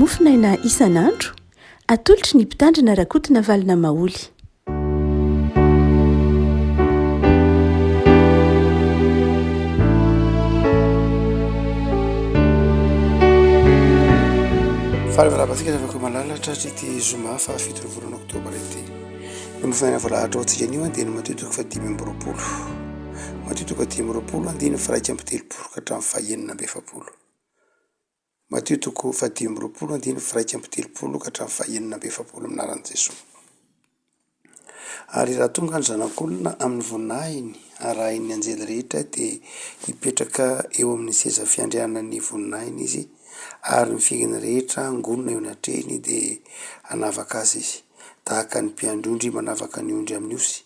Mofonaina isan'andro, atolotry ny Mpitandrina RAKOTONAVALONA Maholy. Faravarabasika rehefa malalatra ity Zoma fa 7 volana Oktobra ity. Ny Mofonaina voalahatra ho antsika anio dia matetiky fa 5 matetiky fa 5 andiny firaika amby 3 ka hatramin'ny fahaenina amby 7. Matetiky fa 5 andiny firaika amby 3 ka hatramin'ny fahaenina amby 7 aminaran'i Jesosy. Ary raha tonga ny zanak'olona amin'ny voninahiny arahin'ny anjely rehetra dia hipetraka eo amin'ny seza fiandrianan'ny voninahiny izy, ary ny fiainany rehetra angonina eo anatrehiny dia hanavaka azy izy, tahaka ny mpiandry manavaka ny ondry amin'ny osy,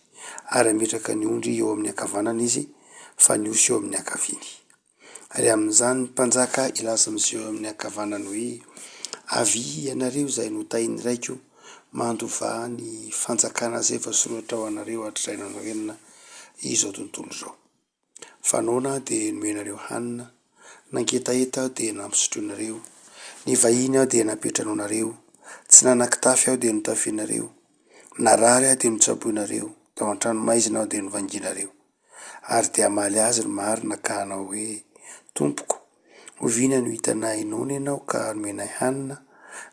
ary ametraka ny ondry eo amin'ny ankavanana izy, fa ny osy eo amin'ny ankaviny. Ary amin'izany ny mpanjaka ilaza amin'izay eo amin'ny ankavanana hoe: avy ianareo izay notainy raiko, mandovà ny fanjakana izay voasoratra ho anareo hatratrainana izao tontolo izao. Fanaona dia nomenareo hanina, nangetaheta aho dia nampisotroanareo, ny vahiny aho dia napetranao nareo, tsy nanan-kitafy aho dia notafianareo, narary aho dia notsaboinareo, tao an-trano maizina aho dia novanginareo. Ary dia hamaly azy ny marina ka hanao hoe: Tompoko, oviana no hitanay noana ianao ka nomenay hanina,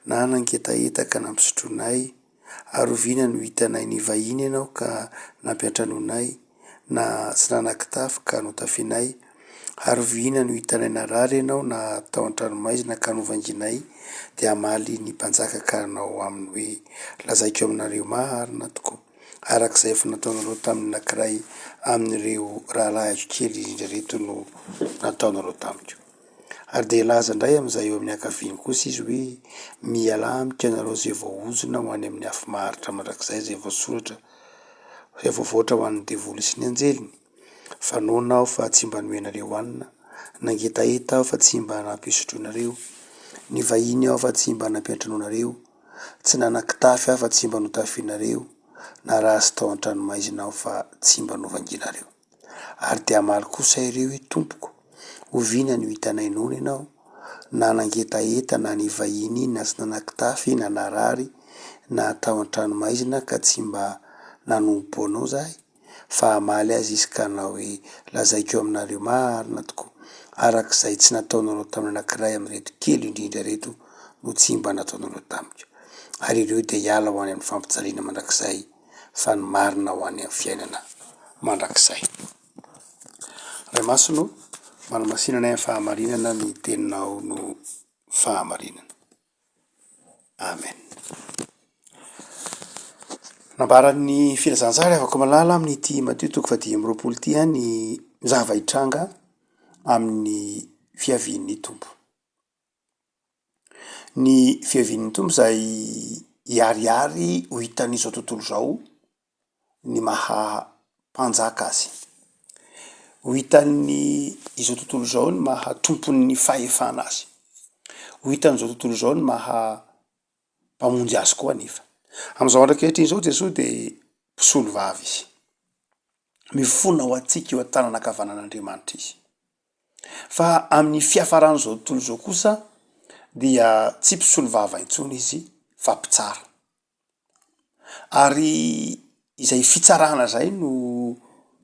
na nangetaheta ka nampisotroanay, ary oviana no hitanay ny vahiny ianao ka nampiantranonay, na tsy nanan-kitafy ka notafianay, ary oviana no hitanay narary ianao na tao an-trano maizina ka novanginay. Dia hamaly ny mpanjaka ka hanao aminy hoe: lazaiko aminareo marina tokoa, arak'izay efa nataonareo tamin'ny anankiray amin'ireo rahalahy kely indrindra reto no nataonareo tamiko. Ary dia ilaza indray amin'izay eo amin'ny ankaviny kosa izy hoe: mialamika ianareo izay voaozona ho any amin'ny afo maharitra mandrakizay izay voasoratra, izay voavoatra ho an'ny devoly sy ny anjeliny. Fanaona aho fa tsy mba nomenareo hanina, nangetaheta aho fa tsy mba nampisotroanareo, ny vahiny aho fa tsy mba nampiantranao nareo, tsy nanan-kitafy aho fa tsy mba notafianareo, na ratsy tao an-trano maizina aho fa tsy mba novanginareo. Ary dia hamaly kosa ireo hoe: Tompoko, oviana no hitanay noana ianao, na nangetaheta na ny vahiny na tsy nanan-kitafy na narary na tao an-trano maizina ka tsy mba nanompo anao zahay. Fa hamaly azy izy ka hanao hoe: lazaiko aminareo marina tokoa, arak'izay tsy nataonareo tamin'ny anankiray amin'ireto kely indrindra reto no tsy mba nataonareo tamiko. Ary ireo dia hiala ho any amin'ny fampijaliana mandrakizay, fa ny marina ho any amin'ny fiainana mandrakizay. Ray masino, manamasinana amin'ny fahamarinana ny teninao no fahamarinana. Amen. Nambaran'ny filazantsara afaka malala amin'ity matetiky fa 10 ity ny zava-hitranga amin'ny fiavian'ny tompo. Ny fiavian'ny tompo izay hiariary ho hitan'izao tontolo izao ny maha mpanjaka azy, ho hitan'ny izao tontolo izao ny maha tompon'ny fahefana azy, ho hitan'izao tontolo izao ny maha mpamonjy azy koa anefa. Amin'izao andrakehitriny izao Jesosy dia mpisolo vavy izy, mifona ho antsika eo an-tanana ankavanan'Andriamanitra izy. Fa amin'ny fiafaran'izao tontolo izao kosa dia tsy mpisolo vava intsony izy fa mpitsara. Ary izay fitsarana zay no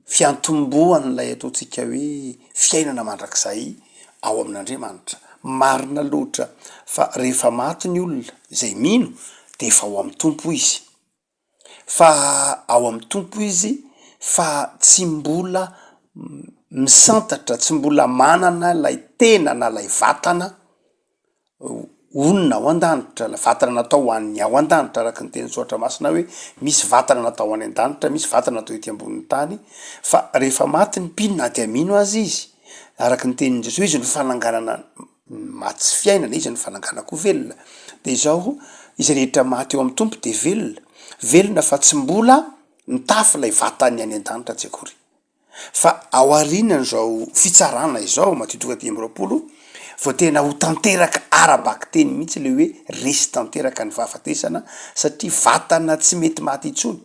fiantombohan'ilay ataontsika hoe fiainana mandrakizay ao amin'Andriamanitra. Marina loatra fa rehefa maty ny olona izay mino dia efa ao amin'ny tompo izy. Fa ao amin'ny tompo izy fa tsy mbola misantatra, tsy mbola manana lay tena na lay vatana onona ao an-danitra, vatana natao ho an'ny ao an-danitra, araka ny teny Soatra Masina hoe misy vatana natao ho any an-danitra, misy vatana natao ety ambonin'ny tany. Fa rehefa maty ny mpino na dia mino azy izy, araka ny tenin' Jesosy, izy ny fananganana maty sy fiainana, izy ny fananganana koa velona. Dia izao izy rehetra maty eo amin'ny tompo dia velona fa tsy mbola nitafy lay vatany any an-danitra tsy akory. Fa ao aorianany izao fitsarana izao matetiky 10 vao tena ho tanteraka arabaky teny mihitsy le hoe resy tanteraka ny fahafatesana, satria vatana tsy mety maty intsony,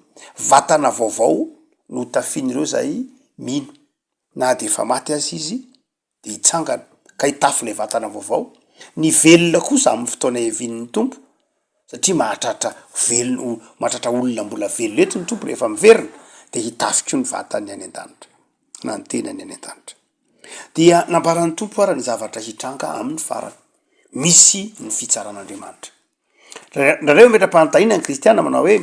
vatana vaovao no tafian'ireo zay mino, na dia efa maty azy izy dia hitsangana ka hitafy ilay vatana vaovao, Ny velona kosa amin'ny fotoana evin'ny tompo satria mahatratra olona mbola velona eto ny tompo rehefa miverina de hitafiko ny vatany any an-danitra na ny tenany any an-danitra. Dia nambaran'ny tompo ara ny zavatra hitranga amin'ny farany. Misy ny fitsaran'Andriamanitra. Nareo metra-panontaniana ny kristiana manao hoe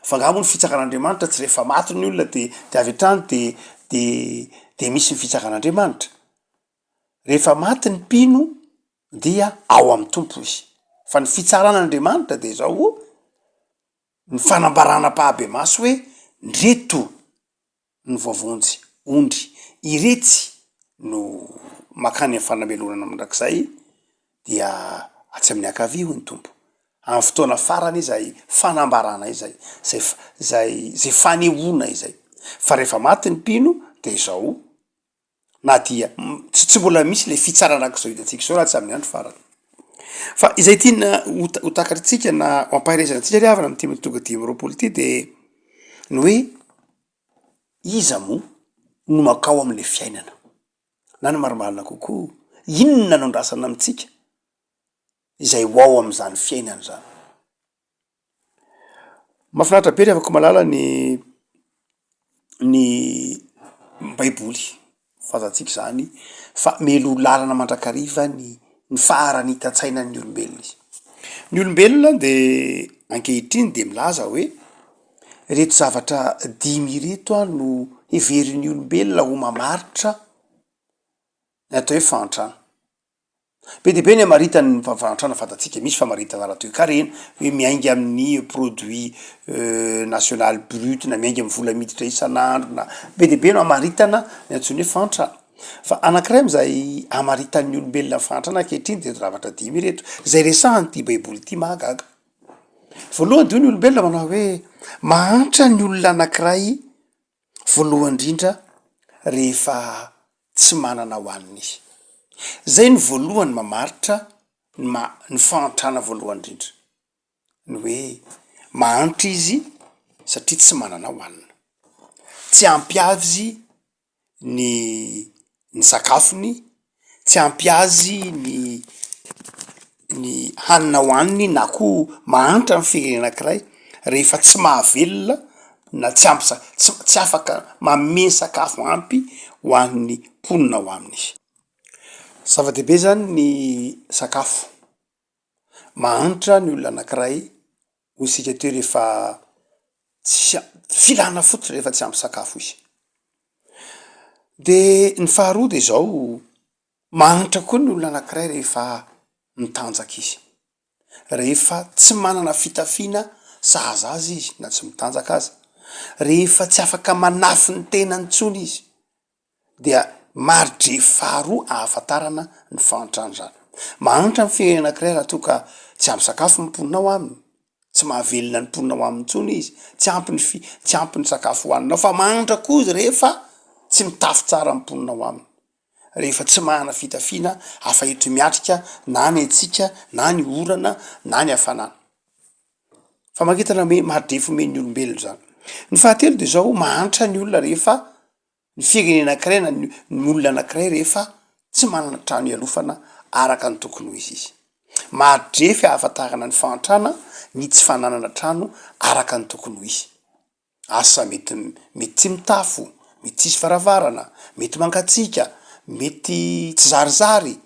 fangamo ny fitsaran'Andriamanitra tsy rehefa maty ny olona de avy hatrany de misy ny fitsaran'Andriamanitra. Rehefa maty ny mpino dia ao amin'ny tompo izy. Fa ny fitsaran'Andriamanitra de zao ny fanambarana pahabe maso hoe ndreto ny voavonjy ondry iretsy no makany amin'ny fanamelonana mandrakizay dia atsy amin'ny akavio ny tompo. Amin'ny fotoana farany izay fanambarana izay zay fanehoana izay. Fa rehefa maty ny mpino de zao na dia tsy mbola misy le fitsaranak'izao hitantsika zao raha tsy amin'ny andro farany. Fa izay tiana ho takaritsika na ampahirizantsika riavana amin'ny timy tonga dimy roapolo ity de ny hoe iza moa no makao amin'le fiainana na ny marimarina kokoa inona no andrasana amitsika izay hoao am'izany fiainana zany. Mahafinaritra be rehefa ko malala ny baiboly fazantsika zany fa melo lalana mandrakariva ny farany hitan-tsainan'ny olombelona izy. Ny olombelona de ankehitriny de milaza hoe reto zavatra dimy reto no heverin'ny olombelona ho mamaritra ny atao hoe fahantrana. Be de be ny amaritany fahantrana fantatsika misy famaritana ara-toe-karena hoe miainga amin'ny produit national brut na miainga amin'ny vola miditra isan'andro na be de be no amaritana ny antsoiny hoe fahantrana. Fa anankiray am'izay amaritan'ny olombelona ny fahantrana ankehitriny de zavatra dimy reto zay resahany ty baiboly ty mahagaga. Voalohany de ny olombelona manao hoe mahantra ny olona anankiray voalohany indrindra rehefa tsy manana hoaniny izy. Zay ny voalohany mamaritra ny fahantrana voalohany indrindra. Ny hoe mahantra izy satria tsy manana hoanina. Tsy ampy azy ny sakafony, tsy ampy azy ny hanina hoaniny na koa mahantra ny firenena anankiray rehefa tsy mahavelona na tsy afaka manome sakafo ampy ho an'ny mponina ho aminy izy. Zava-dehibe zany ny sakafo. Mahantra ny olona anankiray ho isika teo rehefa filana fotsiny rehefa tsy ampy sakafo izy. De ny faharoa de zao mahantra koa ny olona anankiray rehefa mitanjaka izy. Rehefa tsy manana fitafiana sahaza azy izy na tsy mitanjaka aza. Rehefa tsy afaka manafy ny tenany intsony izy dia maridre faharoa ahafantarana ny fahantrana zany. Mahantra ny firenena anankiray raha toa ka tsy ampy sakafo ny mponina ao aminy, tsy mahavelona ny mponina ao aminy intsony izy, tsy ampy ny sakafo hohanina fa mahantra koa izy rehefa tsy mitafy tsara ny mponina ao aminy. Rehefa tsy mahana fitafiana afahetry miatrika na ny atsika na ny orana na ny hafanana. Fa makitana hoe maridre fomen'ny olombelona zany. Ny fahatelo de zao mahantra ny olona rehefa ny firenena anankiray na ny olona anankiray rehefa tsy manana trano ialofana araka ny tokony ho izy. Maridre ahafantarana ny fahantrana ny tsy fananana trano araka ny tokony ho izy. Asa mety tsy mitafo, mety tsisy varavarana, mety mangatsika, mety tsy zarizary.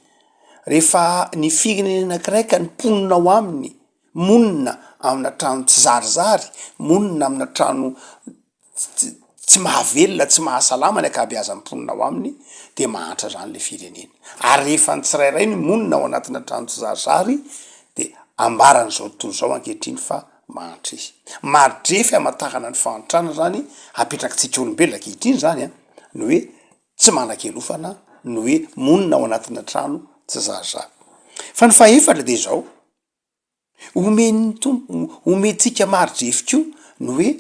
Rehefa ny firenena anankiray ka ny mponina ao aminy monina amina trano tsy zarizary, monina amina trano tsy mahavelona, tsy mahasalama ny akabeazan'ny mponina ao aminy, de mahantra zany le firenena. Ary rehefa ny tsirairay ny monina ao anatina trano tsy zarizary de ambarany zao tontolo zao ankehitriny fa mahantra izy. Maridrefy hamantarana ny fahantrana zany apetrakitsika olombelona ankehitriny zany ny hoe tsy manan-kelofana, ny hoe monina ao anatina trano tsy zarizary. Fa ny fahaefatra de zao omentsika maridrefy koa ny hoe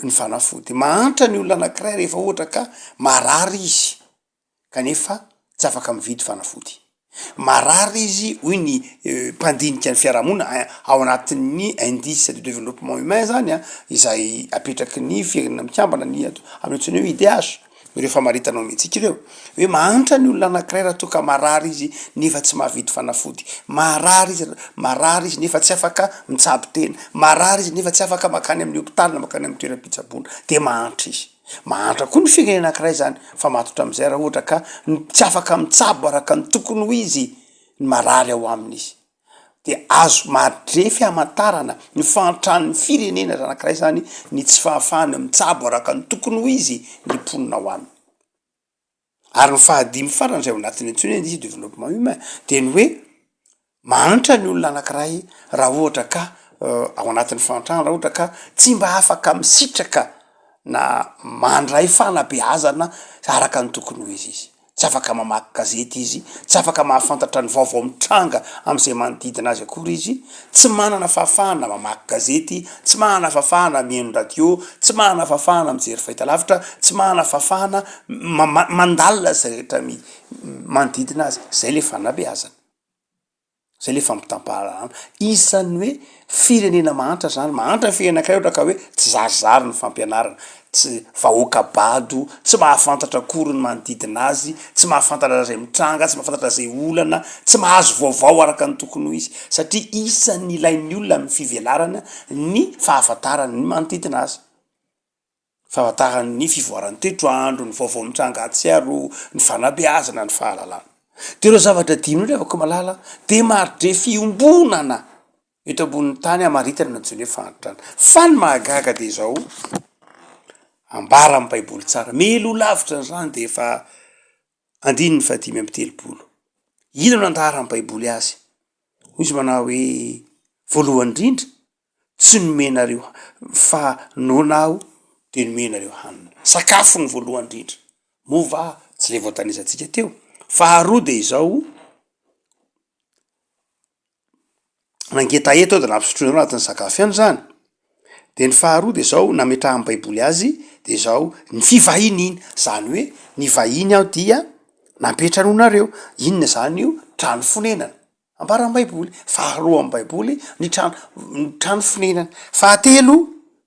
ny fanafody. Mahantra ny olona anankiray rehefa ohatra ka marary izy kanefa tsy afaka mividy fanafody. Marary izy hoy ny mpandinika ny fiarahamonina ao anatin'ny indice de développement humain zany izay apetraky ny firenena mikambana amin'ny antsoina hoe IDH. ireo famaritanao mihitsika ireo hoe mahantra ny olona anankiray raha toka marary izy nefa tsy mahavidy fanafody, marary izy nefa tsy afaka mitsabo tena, marary izy nefa tsy afaka makany amin'ny hopitaly na makany amin'ny toeram-pitsaboana, de mahantra izy. Mahantra koa ny firenena anankiray zany fa matotra am'izay raha ohatra ka tsy afaka mitsabo araka ny tokony ho izy ny marary ao amin'izy. De azo madrefy hamantarana ny fahantrany firenena anankiray zany ny tsy fahafahana mitsabo araka ny tokony ho izy ny ponina ao aminy. Ary ny fahadimy farany zay ao anatin'ny antsony indisy développement humain de ny hoe mahantra ny olona anankiray raha ohatra ka ao anatin'ny fahantrana raha ohatra ka tsy mba afaka misitraka na mandray fanabeazana araka ny tokony ho izy. Tsy afaka mamaky gazety izy, tsy afaka mahafantatra ny vaovao mitranga am'izay manodidina azy akory izy, tsy manana fahafahana mamaky gazety, tsy manana fahafahana mihaino radio, tsy manana fahafahana mijery fahitalavitra, tsy manana fahafahana mandalina zay rehetra manodidina azy. Zay le fanabeazana. Zay le fampitam-pahalalana. Isan'ny hoe firenena mahantra zany, mahantra ny firenena anankiray ohatra ka hoe tsy zarizary ny fampianarana, tsy vahoaka bado, tsy mahafantatra akory ny manodidina azy, tsy mahafantatra zay mitranga, tsy mahafantatra zay olana, tsy mahazo vaovao araka ny tokony ho izy. Satria isan'ny ilain'ny olona amin'ny fivelarana ny fahafantarany ny manodidina azy. Fahafantarany ny fivoaran'ny toetrandro, ny vaovao mitranga atsiaro, ny fanabeazana, ny fahalalana. De ireo zavatra dimy ireo afaka malala de maridre fiombonana eto ambonin'ny tany amaritana ny antsoina hoe fahantrana. Fa ny mahagaga de zao ambara amin'ny baiboly tsara. Melo lavitra zany de efa andininy fa 5:30. Ino no andara amin'ny baiboly azy? Hoy izy manao hoe voalohany indrindra tsy nomenareo fa nonao de nomenareo hanina. Sakafo ny voalohany indrindra. Mova tsy le voatanisantsika teo. Faharoa de izao nangeta eto de nampisotroana anatin'ny sakafo ihany zany. De ny faharoa de zao nametraha amin'ny baiboly azy de zao ny fivahiny iny, zany hoe ny vahiny aho dia napetrano nareo. Inona zany io? Trano fonenana. Ambara amin'ny baiboly. Faharoa amin'ny baiboly ny trano fonenana. Fahatelo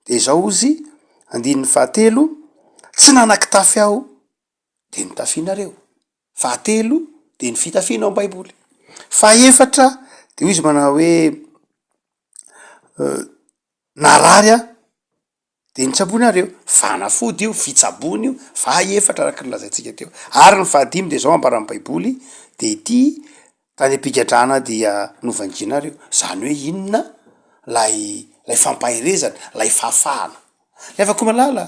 de zao izy, andininy fahatelo, tsy nanan-kitafy aho de nitafianareo. Fahatelo de ny fitafiana ao baiboly. Fahaefatra de hoy izy manao hoe narary a de nitsabonareo. Fanafody io, fitsabony io, fahaefatra araka ny lazaintsika teo. Ary ny fahadimy de zao ambara amin'ny baiboly de ity tany Mpitandrina dia novanginareo. Zany hoe inona? Lay fampahirezana, lay fahafahana. Lefa koa malala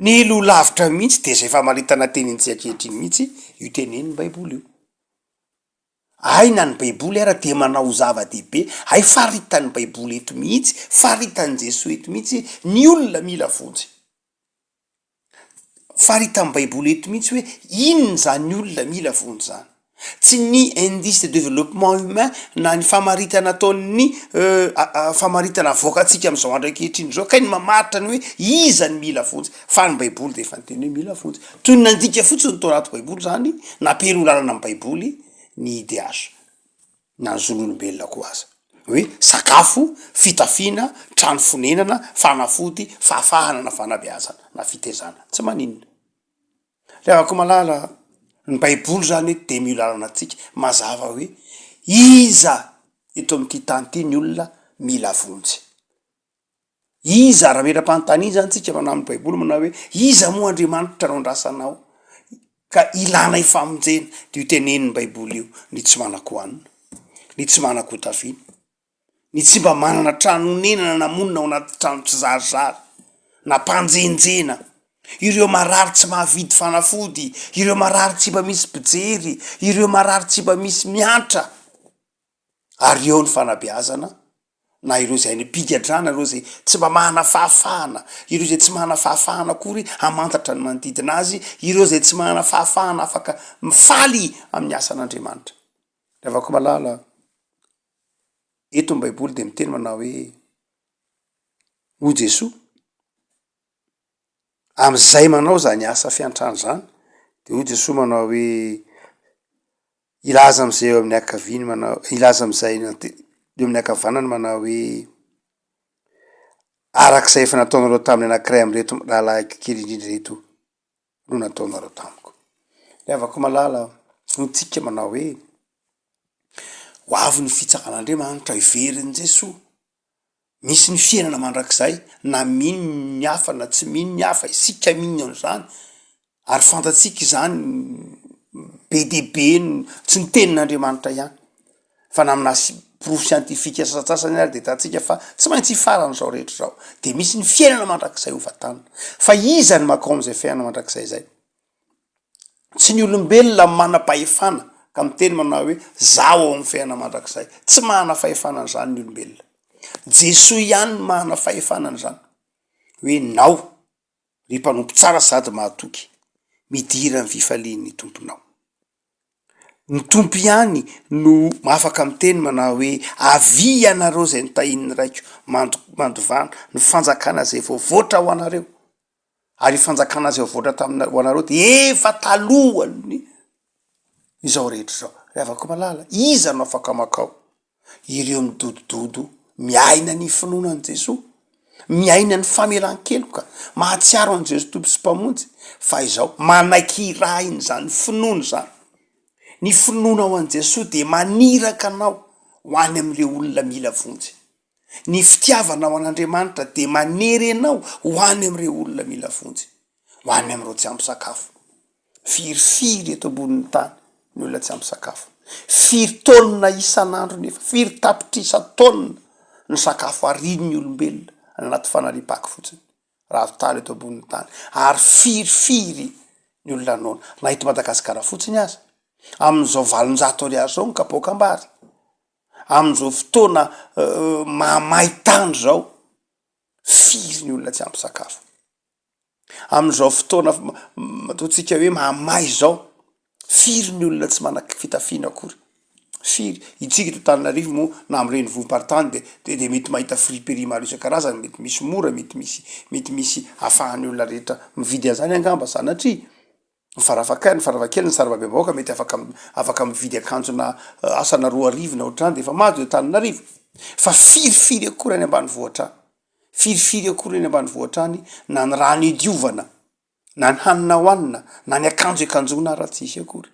ny elo lavitra mihitsy de zay famaritana tenintsika ankehitriny mihitsy io tenenin'ny baiboly io. Aina ny baiboly ara de manao zava-dehibe, ay faritan'ny baiboly eto mihitsy, faritan'ny Jesoa eto mihitsy, ny olona mila vonjy. Faritan'ny baiboly eto mihitsy hoe inona zany olona mila vonjy zany. Tsy ny indice de développement humain na ny famaritana ataon'ny famaritana voakatsika am'izao andro ankehitriny zao kay ny mamaritra ny hoe iza ny mila vonjy, fa ny baiboly de efa nyteny hoe mila vonjy. Toy ny nandika fotsiny tao anaty baiboly zany, napelo lalana amin'ny baiboly ny ide azo na ny zon'olombelona koa aza. Hoe sakafo, fitafiana, trano fonenana, fanafody, fahafahana na fanabeazana na fitezana. Tsy maninona. Rehefa koa malala ny baiboly zany de milalana antsika mazava hoe iza eto amin'ity tany ity ny olona mila vonjy. Iza raha mera-panontania zany tsika manao amin'ny baiboly manao hoe iza moa Andriamanitra no andrasanao ka ilana ifamonjena, de io tenenin'ny baiboly io ny tsy manan-kohanina, ny tsy manan-kotafiana, ny tsy mba manana trano nenana namonina ao anaty trano tsy zarizary, na mpanjenjena, ireo marary tsy mahavidy fanafody, ireo marary tsy mba misy mpijery, ireo marary tsy mba misy miantra. Ary eo ny fanabeazana, na ireo zay ny Mpitandrina, ireo zay tsy mba mahana fahafahana, ireo zay tsy mahana fahafahana akory hamantatra ny manodidina azy, ireo zay tsy mahana fahafahana afaka mifaly amin'ny asan'Andriamanitra. Rehefa koa malala eto ny baiboly de miteny manao hoe ho Jesoa am'izay manao zany asa fiantrano zany, de ho Jesoa manao hoe ilaza am'izay eo amin'ny akaviny manao, ilaza am'izay eo amin'ny akavanany manao hoe arak'izay efa nataonareo tamin'ny anankiray am'reto rahalahy kely indrindra reto no nataonareo tamiko. Le avako malala nitsika manao hoe ho avy ny fitsakan'Andriamanitra iveriny Jesosy. Misy ny fiainana mandrakizay na mino ny hafa na tsy mino ny hafa, isika mino zany ary fantatsika izany be dehibe tsy ny tenin'Andriamanitra ihany fa na amina proof scientifique sasasasany ary de tatsika fa tsy maintsy hifarana zao rehetra zao de misy ny fiainana mandrakizay ho vatanana. Fa iza ny makao am'izay fiainana mandrakizay zay? Tsy ny olombelona manam-pahefana ka miteny manao hoe zaho ao amin'ny fiainana mandrakizay. Tsy mahana fahefana an'izany ny olombelona. Jesosy ihany mahana fahefana an'izany. Hoe nao ry mpanompo tsara sady mahatoky, midira ny fifalian'ny tomponao. Ny tompo ihany no afaka miteny manao hoe avy ianareo zay nitahin'ny raiko mandovana ny fanjakana zay voavoatra ho anareo. Ary fanjakana zay voavoatra ho anareo de efa talohany izao rehetra zao. Rehavako malala, iza no afaka makao? Ireo midodododo miaina ny finoanan'i Jesosy, miaina ny famelan-keloka, mahatsiaro an' Jesosy tompo sy mpamonjy, fa izao manaiky rahiny zany finoana zany. Ny finoana ao an' Jesosy de maniraka anao ho any am'ireo olona mila vonjy. Ny fitiavana ao an'Andriamanitra de manery anao ho any am'ireo olona mila vonjy, ho any am'ireo tsy ampy sakafo. Firifiry eto ambonin'ny tany ny olona tsy ampy sakafo. Firy taonina isan'andro nefa, firy tapitra isan-taonina ny sakafo arin'ny olombelona anaty fanariam-pako fotsiny raha tany eto ambonin'ny tany. Ary firifiry ny olona noana na eto Madagasikara fotsiny aza. Amin'izao 700 ariary zao ny kapoakambary. Amin'izao fotoana mahamay-tany zao, firy ny olona tsy ampy sakafo. Amin'izao fotoana ataontsika hoe mahamay zao, firy ny olona tsy manak fitafiana akory. Firy itsika to Antananarivo moa na am'ireny vohim-paritany de mety mahita friperie maro isan-karazany, mety misy mora, mety misy ahafahan'ny olona rehetra mividy an'izany angamba sanatria ny faravakely ny sarababem-bahoaka mety afaka mividy akanjona asana 2,000 na ohatrany de efa mahazo Antananarivo. Fa firifiry akory any ambanivohitra any, firifiry akory any ambanivohitra any na ny rano idiovana, na ny hanina hoanina, na ny akanjo ekanjona ratsisy akory.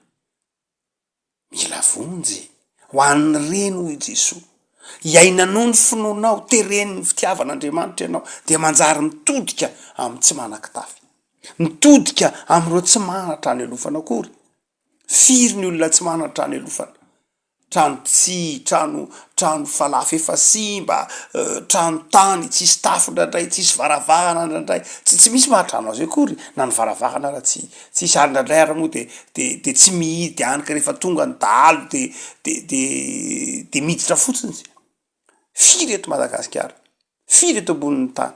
Mila vonjy ho an'ny reny hoy Jesosy. Iainanao ny finoanao, teren'ny fitiavan'Andriamanitra ianao de manjary mitodika amin'ny tsy manan-kitafy, mitodika am'ireo tsy manatra any alofana akory. Firy ny olona tsy manatra any alofana, trano falafy efa simba, trano tany tsisy tafo ndrandray, tsisy varavahana ndrandray, tsy misy mahatrano azy akory. Na ny varavahana raha tsisy ary ndrandray ary moa de tsy mihidy anika rehefa tonga ny dahalo de miditra fotsiny. Firy eto Madagasikara, firy eto ambonin'ny tany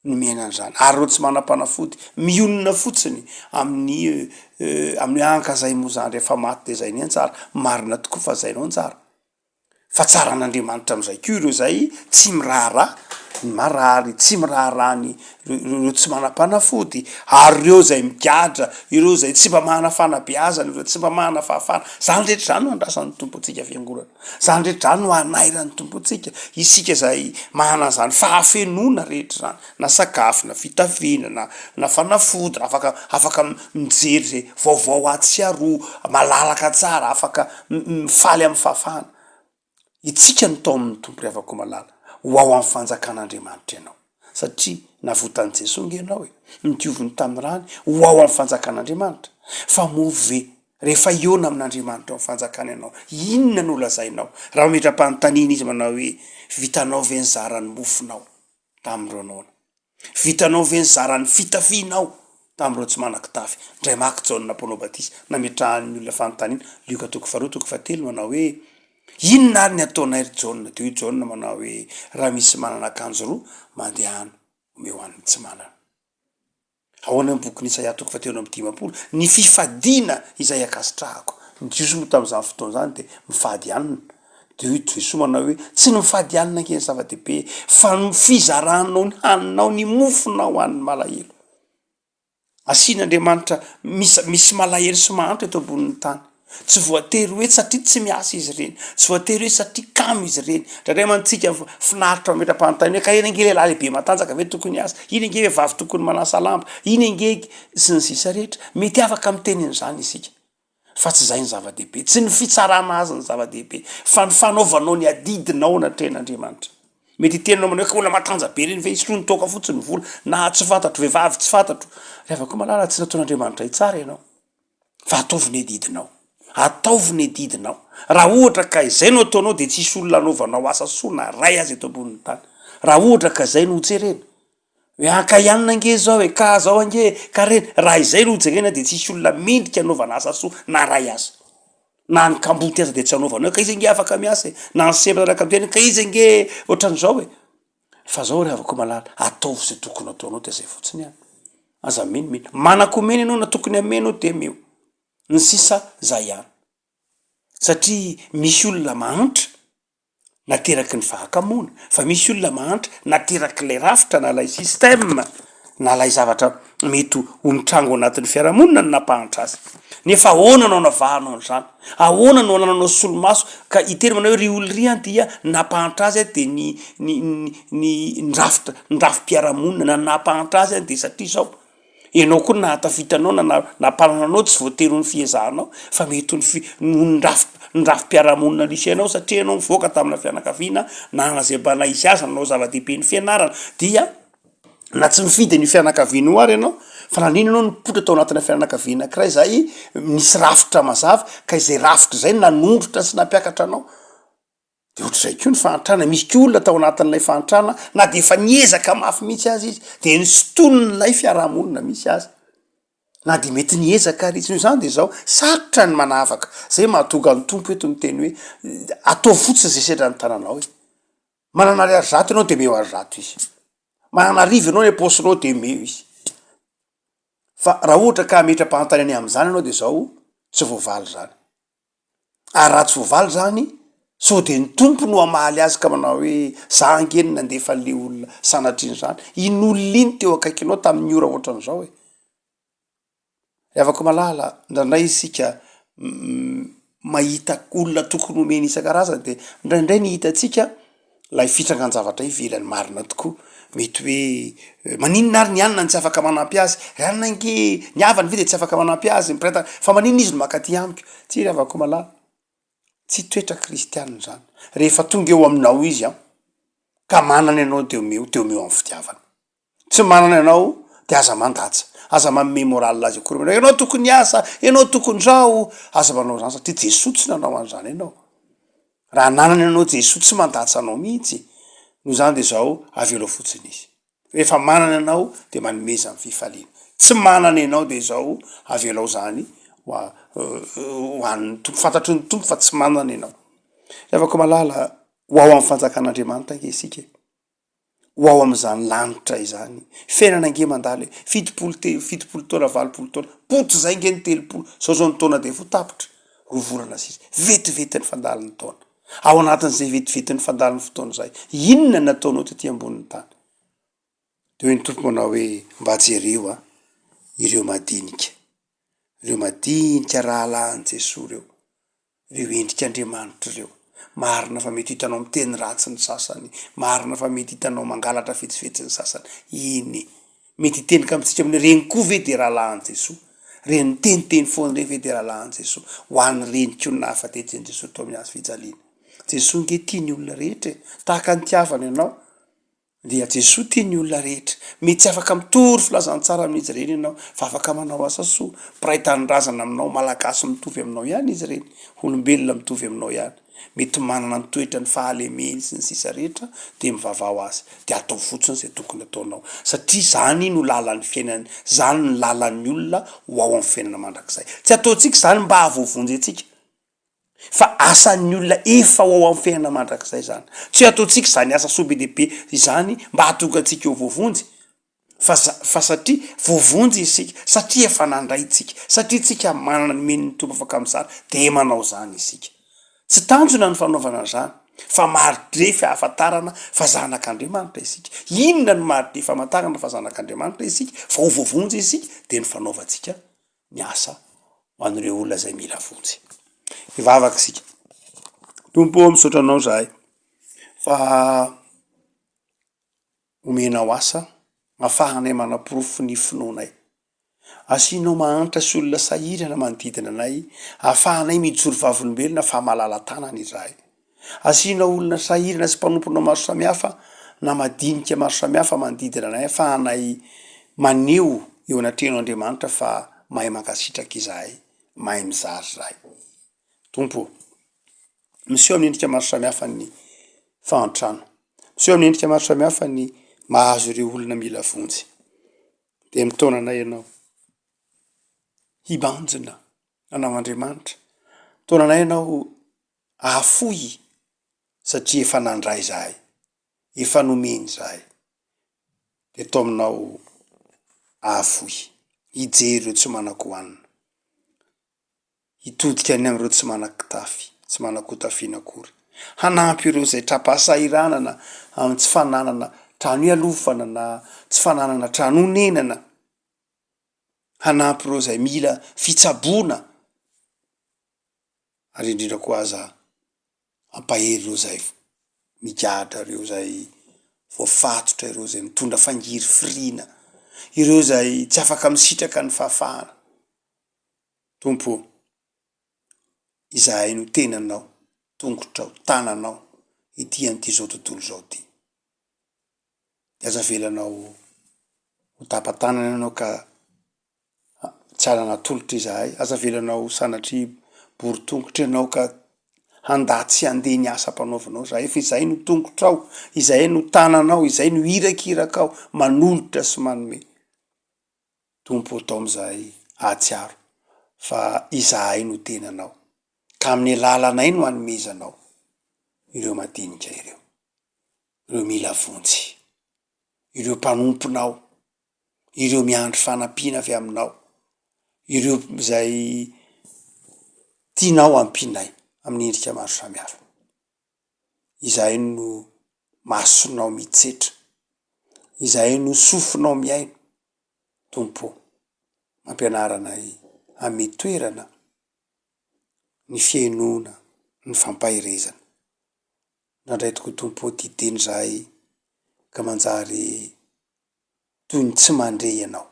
ny miaina an'izany. Ary reo tsy manam-panafody mionona fotsiny amin'ny anka zay moa zany rehefa maty de zay ny anjara. Marina tokoa fa zay no anjara. Fa tsara an'Andriamanitra am'izay koa ireo zay tsy miraharaha ny marary, tsy miraharaha ireo tsy manam-panafody, ary ireo zay migadra, ireo zay tsy mba mahana fanabeazana, ireo tsy mba mahana fahafana. Zany rehetra zany no andrasan'ny tompontsika fiangonana. Zany rehetra zany no anairan'ny tompontsika. Isika zay mahana zany fahafenona rehetra zany, na sakafo, na fitafiana, na fanafody, afaka mijery zay vaovao atsiaroa, malalaka tsara, afaka mifaly amin'ny fahafana. Itsika no tao amin'ny tompo rehavako malala. Ho ao amin'ny fanjakan'Andriamanitra ianao. Satria navotan'i Jesosy nge ianao nitioviny tamin'ny rany, ho ao amin'ny fanjakan'Andriamanitra. Fa move rehefa iona amin'Andriamanitra ao amin'ny fanjakana ianao, inona no lazainao? Raha metram-panontaniana izy manao hoe vitanao ve ny zaran'ny mofonao tamin'ireo noana? Vitanao ve ny zaran'ny fitafianao tamin'ireo tsy manan-kitafy? Ndray maka Jaona Mponao Batista nametrahan'ny olona fanontaniana, Luka 2:7 manao hoe inona ary ny ataonay ry Jaona? De Jaona manao hoe raha misy manana akanjo roa mandehana omeo an'ny tsy manana. Ahoana ny boky Isaia 3:10, ny fifadiana izay akasitrahako. Ny Jesosy moa tamin'izany fotoana zany de mifady anina. De Jesosy manao hoe tsy ny mifady anina nke ny zava-dehibe, fa ny fizaranao ny haninao, ny mofonao an'ny malahelo. Asian'Andriamanitra misy malahelo sy mahantra eto ambonin'ny tany. tsy voatery hoe satria tsy miasa izy reny, tsy voatery hoe satria kamo izy reny. Ndraindray mantsika finaritra metra-panontany hoe ka iny nge lehilahy lehibe matanjaka ve tokony asa, iny nge vavy tokony manasa lamba, iny nge sy ny sisa rehetra. Mety afaka mitenin'izany isika, fa tsy zay ny zava-dehibe, tsy ny fitsarana azy ny zava-dehibe, fa ny fanaovanao ny adidinao na tren'Andriamanitra. Mety itenanao manao hoe olona matanja be reny ve isoroa ny toka fotsiny vola, na tsy fantatro vehivavy tsy fantatro. Rehefa koa malala tsy nataon'Andriamanitra itsara ianao, fa ataovy ny adidinao, ataovy ny adidinao. Raha ohatra ka izay no ataonao dia tsisy olona anaovanao asa soa na ray azy eto ambonin'ny tany. Raha ohatra ka izay no jerena hoe aka ianona nge zao e, ka zao ange ka reny, raha izay no jerena dia tsisy olona mendrika anaovana asa soa na ray azy. Na ny kamboty aza dia tsy anaovanao ka izy nge afaka miasa e, na ny sembraka miteny ka izy nge ohatran'izao e. Fa zao rehefa koa malala ataovy izay tokony ataonao dia zay fotsiny ihany. Aza menimeny manakomeny ianao na tokony amenao dia meo, ny sisa zay ihany. Satria misy olona mahantra nateraky ny fahakamona, fa misy olona mahantra nateraky ilay rafitra na ilay système na ilay zavatra mety ho mitrango anatin'ny fiarahamonina ny nampahantra azy. Nefa ahoana no navahanao an'izany, ahoana no nananao solomaso ka itery manao hoe ry olo ry dia nampahantra azy dia ny rafim-piarahamonina na nampahantra azy dia satria zao ianao koa nahatafitanao na nampanananao tsy voatery ny fiezahanao, fa mety ny rafim-piarahamonina nisy ianao satria ianao mivoaka tamina fianakaviana na nazebana isy azy nanao zava-dehibe ny fianarana, dia na tsy mifidy ny fianakaviana ho ary ianao, fa nanino ianao nipotra tao anatina fianakaviana anankiray zay misy rafitra mazava ka izay rafitra izay nanondrotra sy nampiakatra anao. Dia ohatr'izay koa ny fahantrana, misy koa olona tao anatin'ilay fahantrana na dia efa niezaka mafy mihitsy azy izy dia nisotonon'ilay fiarahamonina misy azy, na dia mety niezaka ary izy zany dia zao sarotra ny manavaka. Zay mahatonga ny tompo eto miteny hoe atao fotsiny zay sedra ny tananao e. Manana ariary zato ianao dia meo ary zato izy, manana arivo ianao ny aposinao dia meo izy. Fa raha ohatra ka metra-pahantany any amin'izany ianao dia zao tsy voavaly zany. Ary raha tsy voavaly zany, sao dia ny tompo no hamaly azy ka manao hoe za angeny nandefa le olona sanatriny zany. In'olona iny teo akaikinao tamin'ny ora ohatran'izao e. Rehefa malala ndraindray isika mahita olona tokony omeny isan-karazany dia ndraindray ny hitantsika lay fitrangan-javatra ivelany marina tokoa. Mety hoe maninona ary ny anina ny tsy afaka manampy azy, anina nge ny havany ve dia tsy afaka manampy azy miparitana, fa maninona izy no makaty amiko. Tsy rehefa koa malala tsy toetra kristianina zany. Rehefa tonga eo aminao izy ka manana ianao teo meo amin'ny fitiavana, tsy manana ianao dia aza mandatsa, aza manome moral azy akory, ianao tokony asa, ianao tokony zao, aza manao zany satria Jesosy tsy nanao an'izany ianao. Raha nanana ianao Jesosy tsy mandatsa anao mihitsy, no zany dia zao avelo fotsiny izy. Rehefa manana ianao dia manomeza amin'ny fifaliana, tsy manana ianao dia zao avelao zany ho an'ny tompo, fantatry ny tompo fa tsy manana ianao. Rehefa koa malala ho ao amin'ny fanjakan'Andriamanitra nge isika, ho ao amin'izany lanitra izany, fiainana nge mandalo fitopolo taona, valopolo taona, potro zay nge ny telopolo, zao ny taona dia vo tapitra, rovorana sisa, vetivety ny fandalin'ny taona. Ao anatin'izay vetivety ny fandalin'ny fotoana izay, inona nataonao tetỳ ambonin'ny tany? Dia hoe ny tompo manao hoe mba jereo ireo madinika rahalahin'i Jesosy ireo endrik'Andriamanitra ireo. Marina fa mety hitanao miteny ratsy ny sasany, marina fa mety hitanao mangalatra fetsifetsy ny sasany. Iny mety hiteny ka amintsika amin'ny reny koa ve dia rahalahin'i Jesosy, reny teniteny foana re ve dia rahalahin'i Jesosy, ho an'ny reny koa nahafatetsiny Jesosy tao amin'ny hazo fijaliana. Jesosy nge tia ny olona rehetra, tahaka ny tiavana ianao dia Jesosy tia ny olona rehetra. Mety tsy afaka mitory filazany tsara amin'izy ireny ianao, fa afaka manao asa soa, mpiray tanindrazana aminao, malagasy mitovy aminao ihany izy ireny, olombelona mitovy aminao ihany. Mety manana ny toetra ny fahalemeny sy ny sisa rehetra dia mivavao azy, dia atao fotsiny izay tokony ataonao, satria zany no lalan'ny fiainany, zany no lalan'ny olona ho ao amin'ny fiainana mandrakizay. Tsy ataontsika zany mba hahavoavonjy antsika, fa asan'ny olona efa ho ao amin'ny fiainana mandrakizay zany. Tsy ataontsika zany asa soa be dehibe izany mba hahatonga antsika ho voavonjy, fa satria voavonjy isika, satria efa nandray tsika, satria tsika manana ny men'ny tompo afaka amin'izany dia manao zany isika. Tsy tanjona ny fanaovana an'izany, fa maridre fahafantarana fa zanak'Andriamanitra isika. Inona no maridre fahafantarana fa zanak'Andriamanitra isika, fa ho voavonjy isika dia ny fanaovantsika ny asa ho an'ireo olona izay mila vonjy. ivavaka sika. Tompo misaotra anao zahay fa omenao asa afahanay manapirofo ny finoanay. Asianao mahantra sy olona sahirana manodidina anay, afahanay mijoro vavolombelona fa malala tanana izahay. Asianao olona sahirana sy mpanompoana maro samihafa na madinika maro samihafa manodidina anay, afahanay maneho eo anatrehano Andriamanitra fa mahay mankasitraka izahay, mahay mizary izahay. Tompo, miseho amin'ny endrika maro samihafa ny fahantrano, miseho amin'ny endrika maro samihafa ny mahazo ireo olona mila vonjy. De mitaona anay ianao hibanjina anao Andriamanitra, mitaona anay ianao ahafoy satria efa nandray izahay, efa nomeny izahay. De tao aminao ahafoy, hijery ireo tsy manan-kohanina, hitodika any amin'ireo tsy manan-kitafy, tsy manan-kotafiana akory, hanampy ireo izay trapasairanana amin'ny tsy fananana trano ialofana na tsy fananana trano honenana, hanampy ireo izay mila fitsaboana, ary indrindra koa aza ampahery ireo izay migadra, ireo izay voafatotra, ireo izay mitondra fangiry firiana, ireo izay tsy afaka misitraka ny fahafahana. Tompo, izahay no tenanao, tongotrao, tananao ity an'ity zao tontolo zao ty. De aza velanao ho tapatanana ianao ka tsy ananatolotra izahay, aza velanao sanatry bory tongotra ianao ka handatsy handeha ny asa mpanaovanao zahay, efa izahay no tongotrao, izahay no tananao, izahay no irakirakao, manolotra sy manome. Tompo, atao am'izahay ahatsiaro fa izahay no tenanao, ka amin'ny alalanay no hanomezanao ireo madinika ireo mila vonjy, ireo mpanomponao, ireo miandry fanampiana avy aminao, ireo izay tianao ampinay amin'ny endrika maro samihafa. Izahay no masonao mitsetra, izahay no sofinao miaino. Tompo, mampianaranay ame toerana ny fiainona, ny fampahirezana. Nandray tokoa Tompo ty teny zahay ka manjary toy ny tsy mandre ianao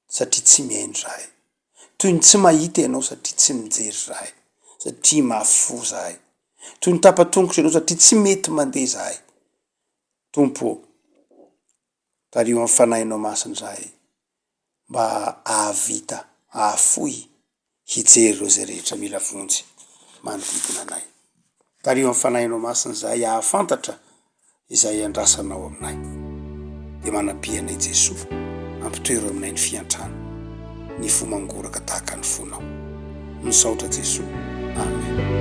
satria tsy miaino zahay, toy ny tsy mahita ianao satria tsy mijery zahay, satria mafo zahay, toy ny tapatongotra ianao satria tsy mety mandeha zahay. Tompo, tario amin'ny fanahinao masina zahay mba ahavita, ahafoy hijery ireo zay rehetra mila vonjy manodidina anay. Tario amin'ny fanahinao masina zahay ahafantatra izay andrasanao aminay. De manampianay Jesosy, ampitoero aminay ny fiantrano, ny fo mangoraka tahaka ny fonao. Misaotra Jesosy. Amen.